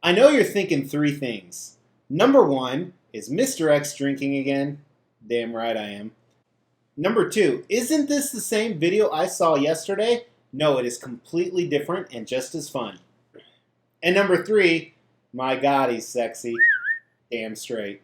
I know you're thinking three things. Number one, is Mr. X drinking again? Damn right I am. Number two, isn't this the same video I saw yesterday? No, it is completely different and just as fun. And number three, my God, he's sexy. Damn straight.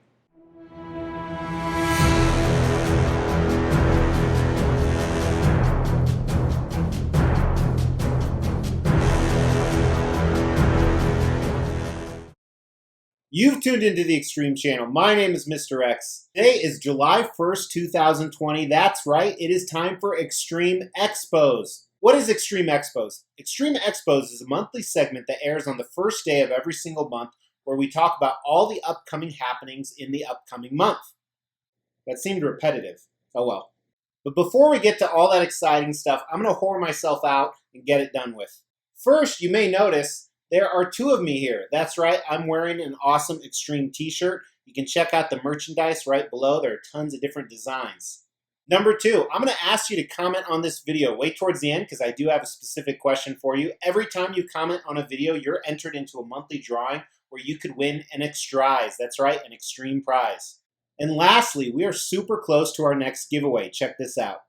You've tuned into the Xtreme channel. My name is Mr. X. Today is July 1st, 2020. That's right, it is time for Xtreme Xpos. What is Xtreme Xpos? Xtreme Xpos is a monthly segment that airs on the first day of every single month where we talk about all the upcoming happenings in the upcoming month. That seemed repetitive. Oh well. But before we get to all that exciting stuff, I'm going to whore myself out and get it done with. First, you may notice there are two of me here. That's right, I'm wearing an awesome Xtreme t-shirt. You can check out the merchandise right below. There are tons of different designs. Number two, I'm going to ask you to comment on this video. Wait towards the end because I do have a specific question for you. Every time you comment on a video, you're entered into a monthly drawing where you could win an Xtrize. That's right, an Xtreme prize. And lastly, we are super close to our next giveaway. Check this out.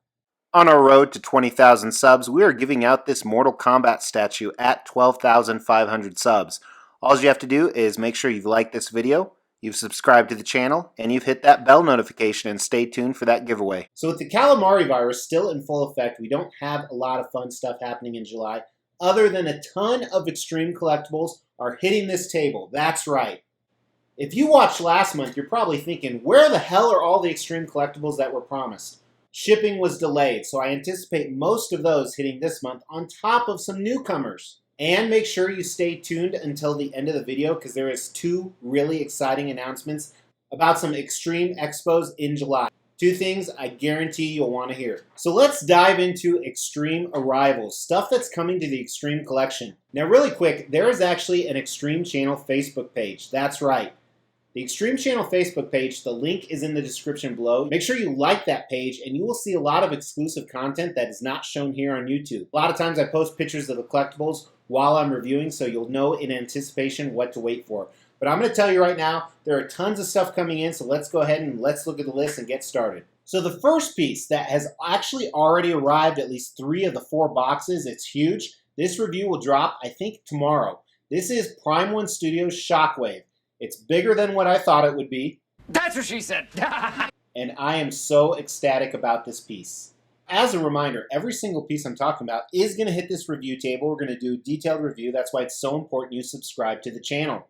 On our road to 20,000 subs, we are giving out this Mortal Kombat statue at 12,500 subs. All you have to do is make sure you've liked this video, you've subscribed to the channel, and you've hit that bell notification and stay tuned for that giveaway. So with the calamari virus still in full effect, we don't have a lot of fun stuff happening in July, other than a ton of Xtreme collectibles are hitting this table. That's right. If you watched last month, you're probably thinking, where the hell are all the Xtreme collectibles that were promised? Shipping was delayed, so I anticipate most of those hitting this month on top of some newcomers. And make sure you stay tuned until the end of the video because there is two really exciting announcements about some Xtreme Xpos in July. Two things I guarantee you'll want to hear. So let's dive into Xtreme arrivals, stuff that's coming to the Xtreme collection. Now really quick, there is actually an Xtreme channel Facebook page. That's right. The Xtreme channel Facebook page, the link is in the description below. Make sure you like that page and you will see a lot of exclusive content that is not shown here on YouTube. A lot of times I post pictures of the collectibles while I'm reviewing so you'll know in anticipation what to wait for. But I'm going to tell you right now, there are tons of stuff coming in, so let's go ahead and let's look at the list and get started. So the first piece that has actually already arrived, at least 3 of the 4 boxes, it's huge. This review will drop, I think, tomorrow. This is Prime 1 Studios Shockwave. It's bigger than what I thought it would be. That's what she said. And I am so ecstatic about this piece. As a reminder, every single piece I'm talking about is going to hit this review table. We're going to do a detailed review. That's why it's so important you subscribe to the channel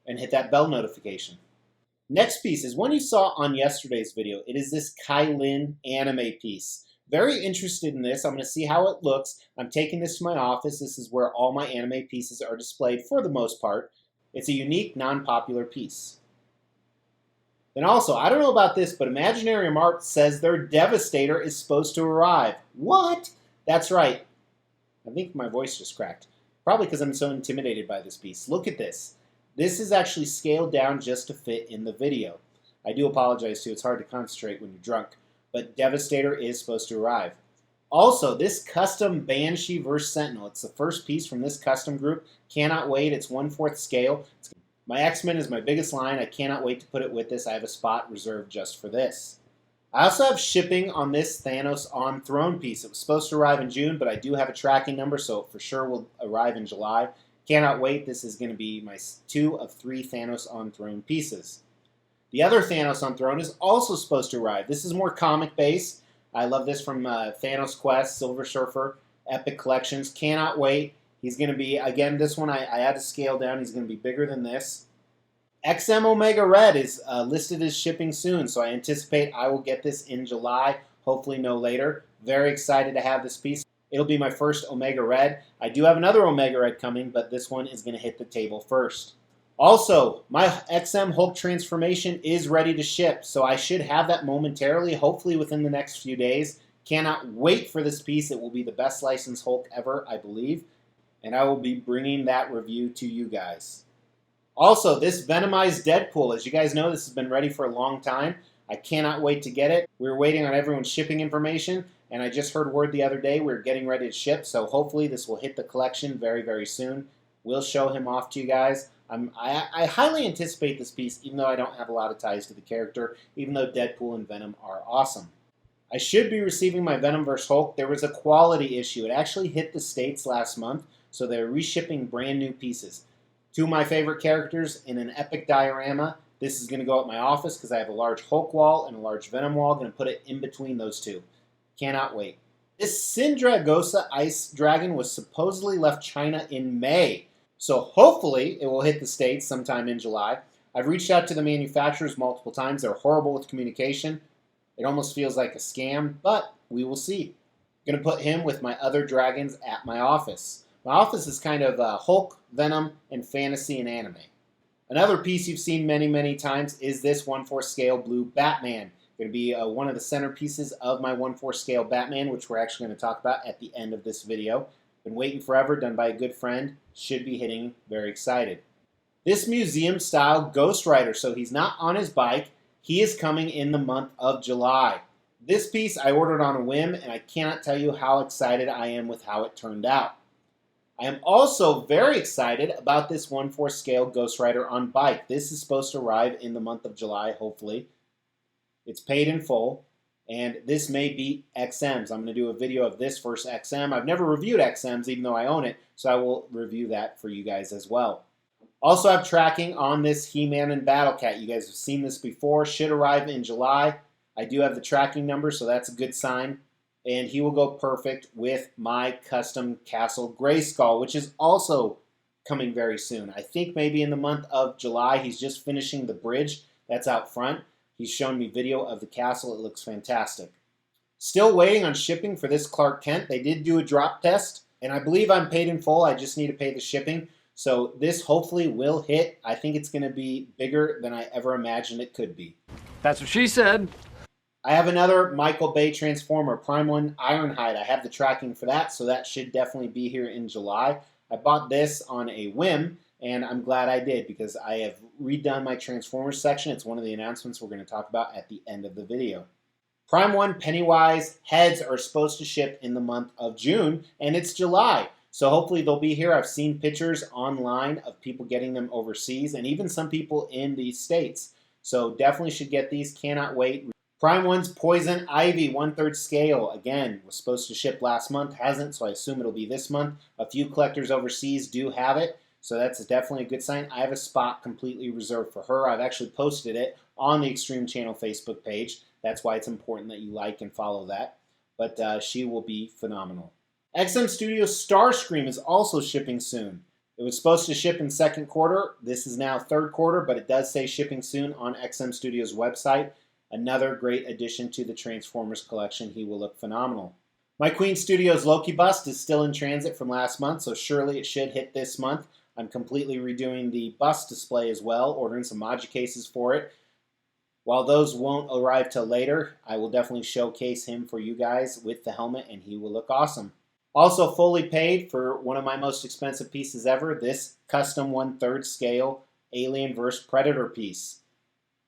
and hit that bell notification. Next piece is one you saw on yesterday's video. It is this Kai-Lin anime piece. Very interested in this. I'm going to see how it looks. I'm taking this to my office. This is where all my anime pieces are displayed for the most part. It's a unique, non-popular piece. Then also, I don't know about this, but Imaginarium Arts says their Devastator is supposed to arrive. What? That's right. I think my voice just cracked. Probably because I'm so intimidated by this piece. Look at this. This is actually scaled down just to fit in the video. I do apologize too. It's hard to concentrate when you're drunk. But Devastator is supposed to arrive. Also, this custom Banshee vs. Sentinel. It's the first piece from this custom group. Cannot wait. It's 1/4 scale. My X-Men is my biggest line. I cannot wait to put it with this. I have a spot reserved just for this. I also have shipping on this Thanos on Throne piece. It was supposed to arrive in June, but I do have a tracking number, so it for sure will arrive in July. Cannot wait. This is going to be my 2 of 3 Thanos on Throne pieces. The other Thanos on Throne is also supposed to arrive. This is more comic-based. I love this from Thanos Quest, Silver Surfer, Epic Collections. Cannot wait. He's going to be, again, this one I had to scale down. He's going to be bigger than this. XM Omega Red is listed as shipping soon, so I anticipate I will get this in July, hopefully no later. Very excited to have this piece. It'll be my first Omega Red. I do have another Omega Red coming, but this one is going to hit the table first. Also, my XM Hulk transformation is ready to ship, so I should have that momentarily, hopefully within the next few days. Cannot wait for this piece. It will be the best licensed Hulk ever, I believe, and I will be bringing that review to you guys. Also, this Venomized Deadpool, as you guys know, this has been ready for a long time. I cannot wait to get it. We're waiting on everyone's shipping information, and I just heard word the other day we're getting ready to ship, so hopefully this will hit the collection very, very soon. We'll show him off to you guys. I highly anticipate this piece, even though I don't have a lot of ties to the character, even though Deadpool and Venom are awesome. I should be receiving my Venom vs. Hulk. There was a quality issue. It actually hit the States last month, so they're reshipping brand new pieces. Two of my favorite characters in an epic diorama. This is going to go at my office because I have a large Hulk wall and a large Venom wall. I'm going to put it in between those two. Cannot wait. This Syndragosa ice dragon was supposedly left China in May, so hopefully it will hit the States sometime in July. I've reached out to the manufacturers multiple times. They're horrible with communication. It almost feels like a scam, but we will see. I'm going to put him with my other dragons at my office. My office is kind of Hulk, Venom, and fantasy and anime. Another piece you've seen many, many times is this 1/4 scale blue Batman. Going to be one of the centerpieces of my 1/4 scale Batman, which we're actually going to talk about at the end of this video. Been waiting forever, done by a good friend. Should be hitting, very excited. This museum style Ghost Rider, so he's not on his bike. He is coming in the month of July. This piece I ordered on a whim, and I cannot tell you how excited I am with how it turned out. I am also very excited about this 1/4 scale Ghost Rider on bike. This is supposed to arrive in the month of July, hopefully. It's paid in full, and this may beat XMs. I'm going to do a video of this versus XM. I've never reviewed XMs, even though I own it, so I will review that for you guys as well. Also have tracking on this He-Man and Battle Cat. You guys have seen this before. Should arrive in July. I do have the tracking number, so that's a good sign. And he will go perfect with my custom Castle Grayskull, which is also coming very soon. I think maybe in the month of July. He's just finishing the bridge that's out front. He's shown me video of the castle. It looks fantastic. Still waiting on shipping for this Clark Kent. They did do a drop test, and I believe I'm paid in full. I just need to pay the shipping. So this hopefully will hit. I think it's going to be bigger than I ever imagined it could be. That's what she said. I have another Michael Bay Transformer, Prime 1 Ironhide. I have the tracking for that, so that should definitely be here in July. I bought this on a whim, and I'm glad I did because I have redone my Transformers section. It's one of the announcements we're going to talk about at the end of the video. Prime 1 Pennywise heads are supposed to ship in the month of June, and it's July. So hopefully they'll be here. I've seen pictures online of people getting them overseas and even some people in the States. So definitely should get these. Cannot wait. Prime 1's Poison Ivy 1/3 scale. Again, was supposed to ship last month. Hasn't, so I assume it'll be this month. A few collectors overseas do have it. So that's definitely a good sign. I have a spot completely reserved for her. I've actually posted it on the Xtreme Channel Facebook page. That's why it's important that you like and follow that. But she will be phenomenal. XM Studios Starscream is also shipping soon. It was supposed to ship in second quarter. This is now third quarter, but it does say shipping soon on XM Studios' website. Another great addition to the Transformers collection. He will look phenomenal. My Queen Studios Loki bust is still in transit from last month, so surely it should hit this month. I'm completely redoing the bust display as well, ordering some Maji cases for it. While those won't arrive till later, I will definitely showcase him for you guys with the helmet, and he will look awesome. Also fully paid for one of my most expensive pieces ever, this custom 1/3 scale Alien vs. Predator piece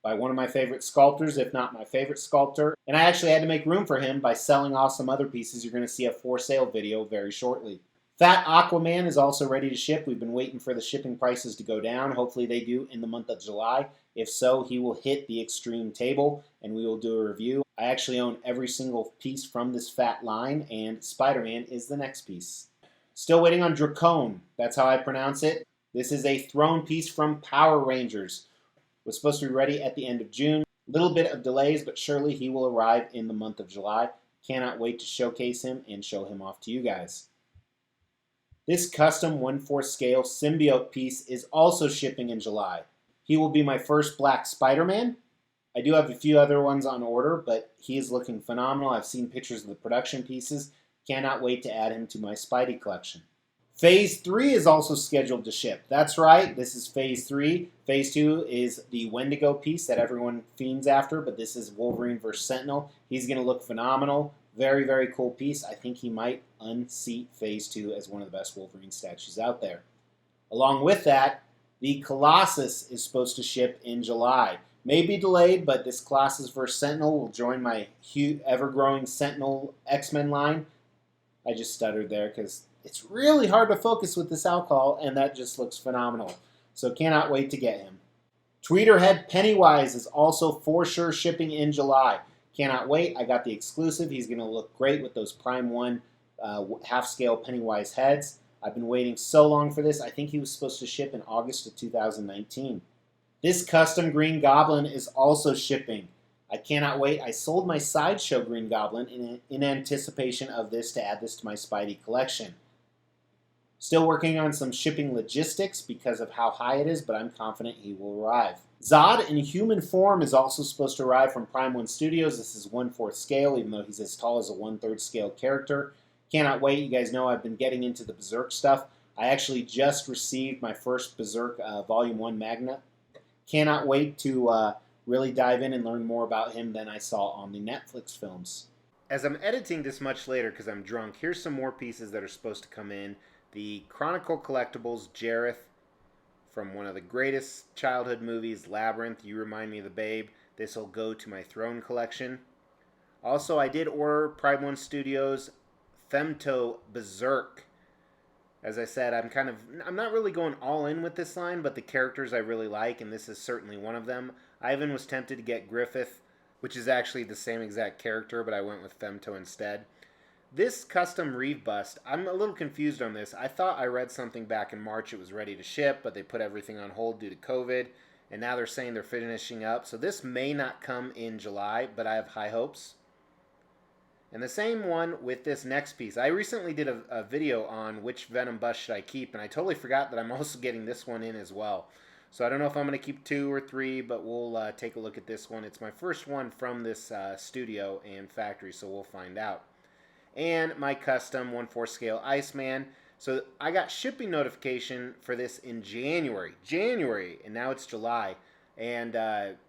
by one of my favorite sculptors, if not my favorite sculptor. And I actually had to make room for him by selling off some other pieces. You're going to see a for sale video very shortly. Fat Aquaman is also ready to ship. We've been waiting for the shipping prices to go down. Hopefully they do in the month of July. If so, he will hit the Xtreme table and we will do a review. I actually own every single piece from this fat line, and Spider-Man is the next piece. Still waiting on Dracone. That's how I pronounce it. This is a throne piece from Power Rangers. Was supposed to be ready at the end of June. Little bit of delays, but surely he will arrive in the month of July. Cannot wait to showcase him and show him off to you guys. This custom 1/4 scale symbiote piece is also shipping in July. He will be my first black Spider-Man. I do have a few other ones on order, but he is looking phenomenal. I've seen pictures of the production pieces. Cannot wait to add him to my Spidey collection. Phase 3 is also scheduled to ship. That's right, this is Phase 3. Phase 2 is the Wendigo piece that everyone fiends after, but this is Wolverine vs. Sentinel. He's going to look phenomenal. Very, very cool piece. I think he might unseat Phase 2 as one of the best Wolverine statues out there. Along with that, the Colossus is supposed to ship in July. May be delayed, but this Colossus vs. Sentinel will join my ever-growing Sentinel X-Men line. I just stuttered there because it's really hard to focus with this alcohol, and that just looks phenomenal. So cannot wait to get him. Tweeterhead Pennywise is also for sure shipping in July. Cannot wait. I got the exclusive. He's going to look great with those Prime 1 half-scale Pennywise heads. I've been waiting so long for this. I think he was supposed to ship in August of 2019. This custom Green Goblin is also shipping. I cannot wait. I sold my Sideshow Green Goblin in anticipation of this to add this to my Spidey collection. Still working on some shipping logistics because of how high it is, but I'm confident he will arrive. Zod in human form is also supposed to arrive from Prime 1 Studios. This is 1/4 scale, even though he's as tall as a 1/3 scale character. Cannot wait. You guys know I've been getting into the Berserk stuff. I actually just received my first Berserk Volume 1 Magna. Cannot wait to really dive in and learn more about him than I saw on the Netflix films. As I'm editing this much later because I'm drunk, here's some more pieces that are supposed to come in. The Chronicle Collectibles Jareth from one of the greatest childhood movies, Labyrinth, You Remind Me of the Babe. This will go to my Throne collection. Also, I did order Prime 1 Studios Femto Berserk. As I said, I'm not really going all in with this line, but the characters I really like, and this is certainly one of them. I even was tempted to get Griffith, which is actually the same exact character, but I went with Femto instead. This custom Reeve bust, I'm a little confused on this. I thought I read something back in March it was ready to ship, but they put everything on hold due to COVID, and now they're saying they're finishing up. So this may not come in July, but I have high hopes. And the same one with this next piece. I recently did a video on which Venom bust should I keep, and I totally forgot that I'm also getting this one in as well. So I don't know if I'm going to keep 2 or 3, but we'll take a look at this one. It's my first one from this studio and factory, so we'll find out. And my custom 1/4 scale Iceman. So I got shipping notification for this in January, and now it's July. And,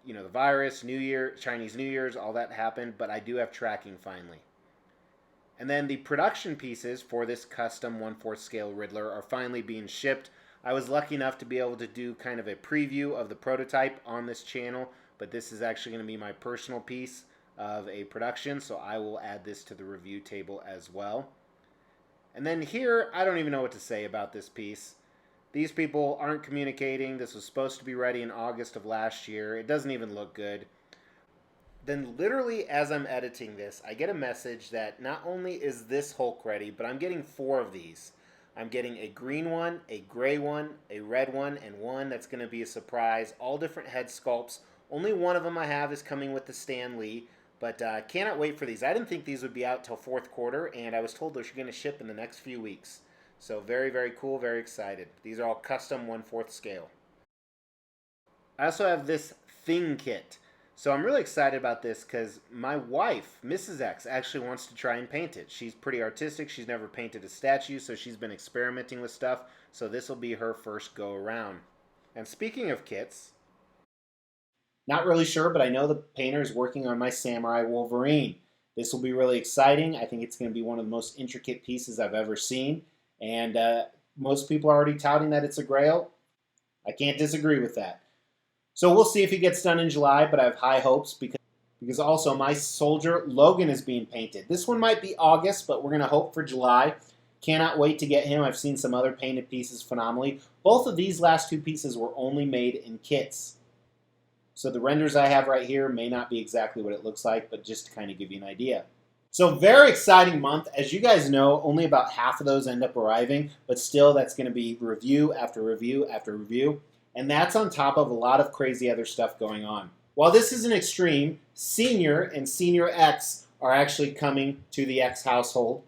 you know, the virus, New Year, Chinese New Year's, all that happened, but I do have tracking finally. And then the production pieces for this custom 1/4 scale Riddler are finally being shipped. I was lucky enough to be able to do kind of a preview of the prototype on this channel, but this is actually going to be my personal piece of a production, so I will add this to the review table as well. And then here, I don't even know what to say about this piece. These people aren't communicating. This was supposed to be ready in August of last year. It doesn't even look good. Then literally as I'm editing this, I get a message that not only is this Hulk ready, but I'm getting 4 of these. I'm getting a green one, a gray one, a red one, and one that's going to be a surprise. All different head sculpts. Only one of them I have is coming with the Stan Lee. But cannot wait for these. I didn't think these would be out till 4th quarter, and I was told they're going to ship in the next few weeks. So very, very cool, very excited. These are all custom 1/4 scale. I also have this Thing kit. So I'm really excited about this because my wife, Mrs. X, actually wants to try and paint it. She's pretty artistic. She's never painted a statue, so she's been experimenting with stuff. So this will be her first go around. And speaking of kits, not really sure, but I know the painter is working on my Samurai Wolverine. This will be really exciting. I think it's going to be one of the most intricate pieces I've ever seen. And most people are already touting that it's a grail. I can't disagree with that. So we'll see if he gets done in July, but I have high hopes because also my Soldier Logan is being painted. This one might be August, but we're going to hope for July. Cannot wait to get him. I've seen some other painted pieces phenomenally. Both of these last 2 pieces were only made in kits. So the renders I have right here may not be exactly what it looks like, but just to kind of give you an idea. So very exciting month. As you guys know, only about half of those end up arriving, but still that's going to be review after review after review. And that's on top of a lot of crazy other stuff going on. While this is an Xtreme, Senior and Senior X are actually coming to the X household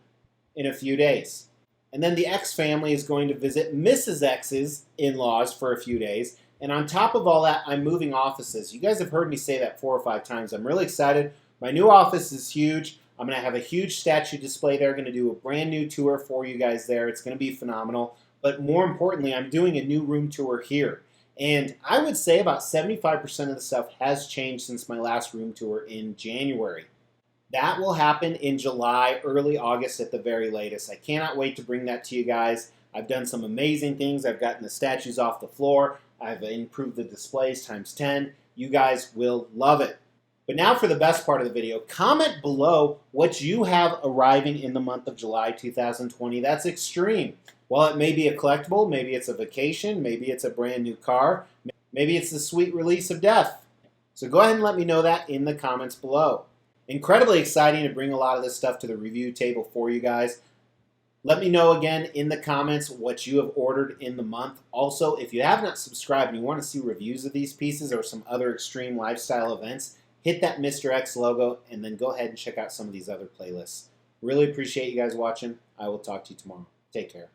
in a few days. And then the X family is going to visit Mrs. X's in-laws for a few days. And on top of all that, I'm moving offices. You guys have heard me say that 4 or 5 times. I'm really excited. My new office is huge. I'm going to have a huge statue display there. I'm going to do a brand new tour for you guys there. It's going to be phenomenal. But more importantly, I'm doing a new room tour here. And I would say about 75% of the stuff has changed since my last room tour in January. That will happen in July, early August at the very latest. I cannot wait to bring that to you guys. I've done some amazing things. I've gotten the statues off the floor. I've improved the displays times 10. You guys will love it. But now for the best part of the video. Comment below what you have arriving in the month of July 2020. That's Xtreme. While it may be a collectible, maybe it's a vacation, maybe it's a brand new car, maybe it's the sweet release of death. So go ahead and let me know that in the comments below. Incredibly exciting to bring a lot of this stuff to the review table for you guys. Let me know again in the comments what you have ordered in the month. Also, if you have not subscribed and you want to see reviews of these pieces or some other extreme lifestyle events, hit that Mr. X logo and then go ahead and check out some of these other playlists. Really appreciate you guys watching. I will talk to you tomorrow. Take care.